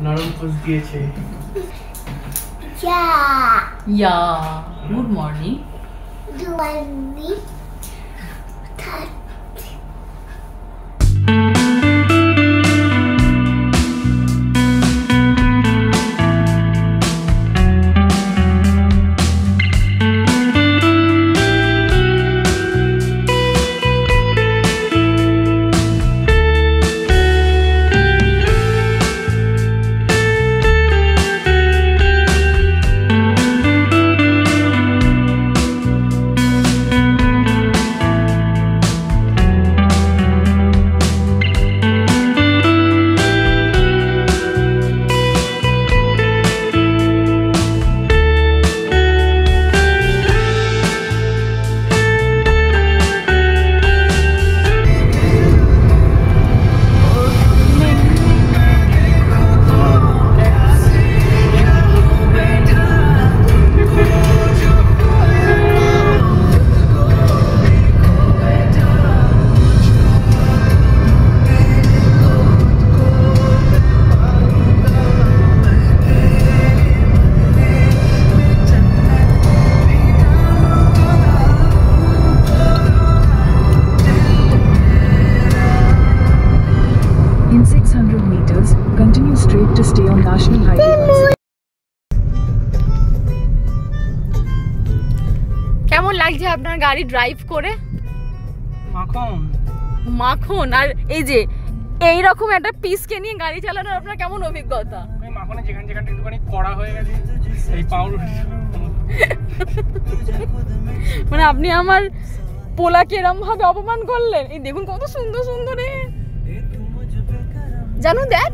নরম পোজ দিয়েছে। ইয়া good morning. In 600 meters, continue straight to stay on National Highway. কেমন লাগছে আপনার গাড়ি ড্রাইভ করে? মাখন মাখন। আর এই যে এই রকম একটা পিসকে নিয়ে গাড়ি চালানোর আপনার কেমন অভিজ্ঞতা? এই মাখনে যেখানে একটুখানি কড়া হয়ে গেছে এই পাউরুটি। মানে আপনি আমার পোলাকে এরম ভাবে অপমান করলেন। এই দেখুন কত সুন্দর সুন্দর জানো, দেখ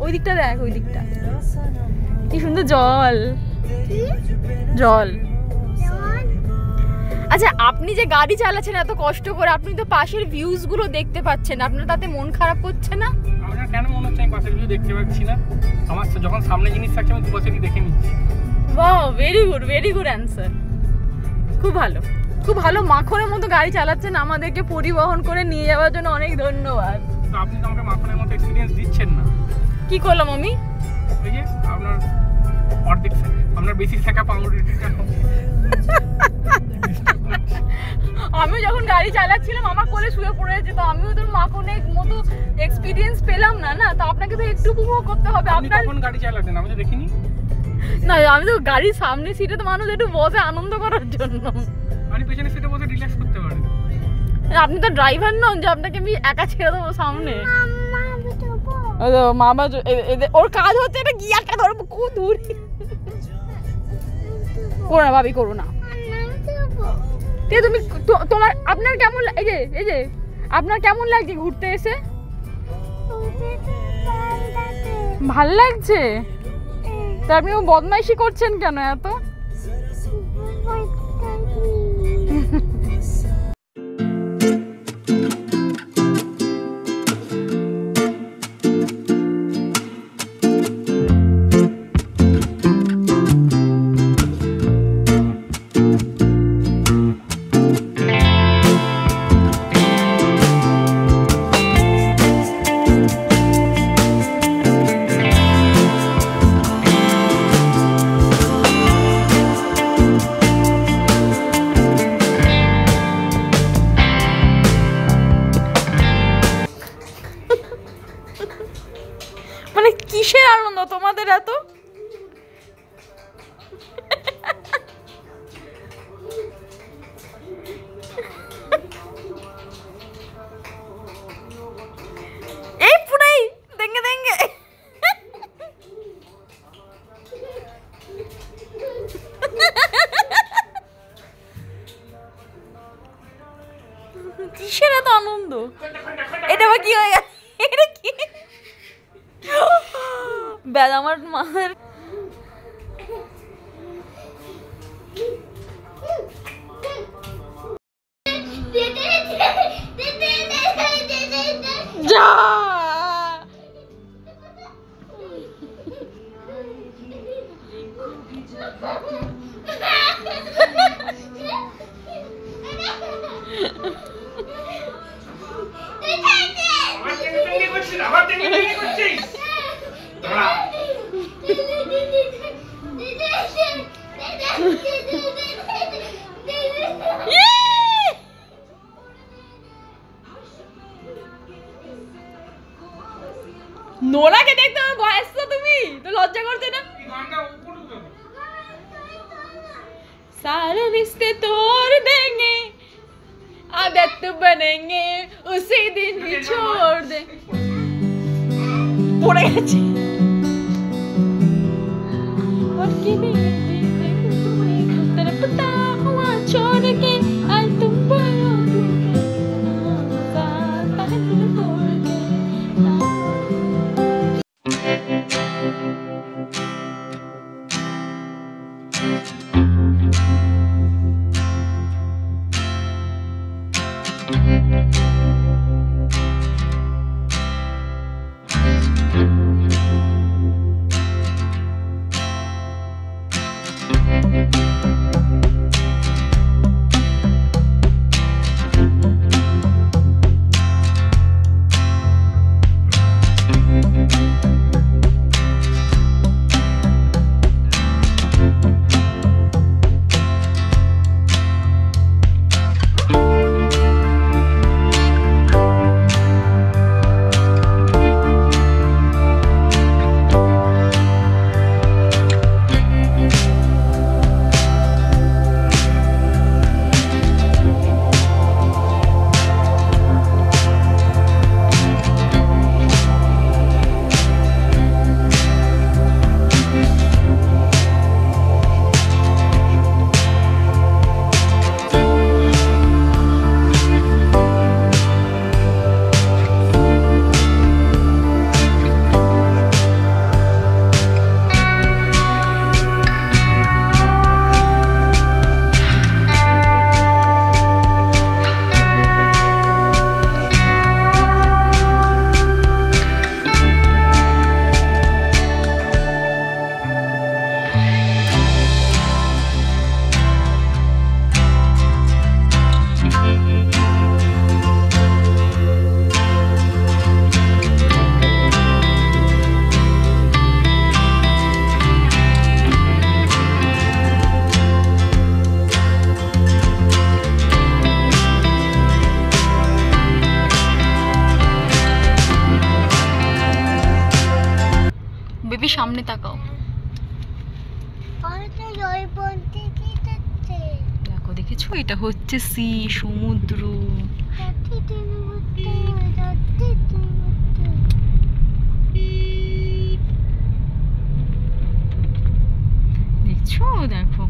ওই দিকটা, দেখ ওই দিকটা কি সুন্দর জল জল। আচ্ছা, আপনি যে গাড়ি চালাচ্ছেন এত কষ্ট করে, আপনি তো পাশের ভিউজ গুলো দেখতে পাচ্ছেন, আপনার তাতে মন খারাপ হচ্ছে না? আমার কেন মনে হচ্ছে আমি পাশের ভিউ দেখতে পাচ্ছি না? আমার যখন সামনে জিনিস থাকছে আমি দুপাশেরই দেখে নিচ্ছি। Wow, very good answer. খুব ভালো, খুব ভালো। মাখনের মতো গাড়ি চালাচ্ছেন, আমাদেরকে পরিবহন করে নিয়ে যাওয়ার জন্য অনেক ধন্যবাদ। তো আপনি তো আমাকে মাখনের মতো এক্সপিরিয়েন্স দিচ্ছেন না। কি করলাম আমি? ওই যে আপনার অর্ধেক, আপনার বেশি থাকা পাউরুটিটা। আমি যখন গাড়ি চালাচ্ছিলাম আমার কোলে শুয়ে পড়ে যেত, আমিও তো মাখনের মতো এক্সপিরিয়েন্স পেলাম না। না তো আপনাকে তো একটু উপভোগ করতে হবে। আপনার কোন গাড়ি চালাতেন আমি তো দেখিনি। না, আমি তো গাড়ির সামনে সিটে তো মানুষ একটু বসে আনন্দ করার জন্য। আমি পেছনে সিটে বসে রিল্যাক্স করতে পারি। আপনি তো ড্রাইভার নন যে আপনাকে আমি একা ছেড়ে দেবো সামনে। মামা ওর কাজ হচ্ছে এটা গিয়ারটা ধরবো, খুব দূর। করো না ভাবি, করো না। তুমি তোমার আপনার কেমন, এই যে আপনার কেমন লাগছে ঘুরতে এসে? ভাল লাগছে? তা আপনি বদমাইশি করছেন কেন এত? মানে কিসের আনন্দ তোমাদের এত? এই পুরাই দেঙ্গে দেঙ্গে। কিসের এত আনন্দ? এটা বা কি হয়ে গেছে? এটা কি? ব্যাগ আমার মায়ের। যা আমার নোরাকে দেখতে হবে ভয় আসছো তুমি তো লজ্জা করতে না सारे रिश्ते तोड़ देंगे आदत बनेंगे उसी दिन ही छोड़ दे पड़े गए और तुम्हें तड़पता हुआ छोड़ के आज तुम बोलोगे तोड़ के বেবি সামনে তাকাও দেখো দেখেছো এটা হচ্ছে সি সমুদ্র দেখছো দেখো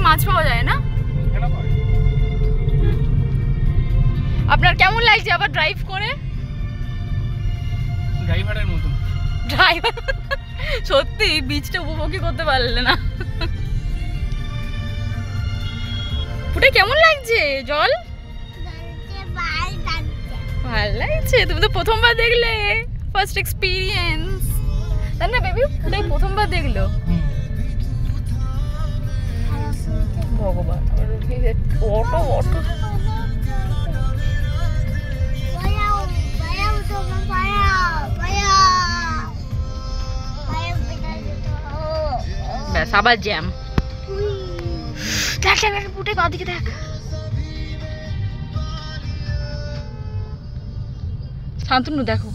মাছ পাওয়া যায় না আপনার কেমন লাগছে আবার ড্রাইভ করে ড্রাইভারের মতো ড্রাইভার সত্যি বিচটা উপভোগই করতে পারলে না পুটে কেমন লাগছে জল ভালো লাগছে তুমি তো প্রথমবার দেখলে ফার্স্ট এক্সপেরিয়েন্স তাই না বেবি পুটে প্রথমবার দেখলো ভগবান অটো অটো ব্যাস আবার জ্যাম দেখ দেখ পুটে গা দিকে দেখ শান্তনু দেখো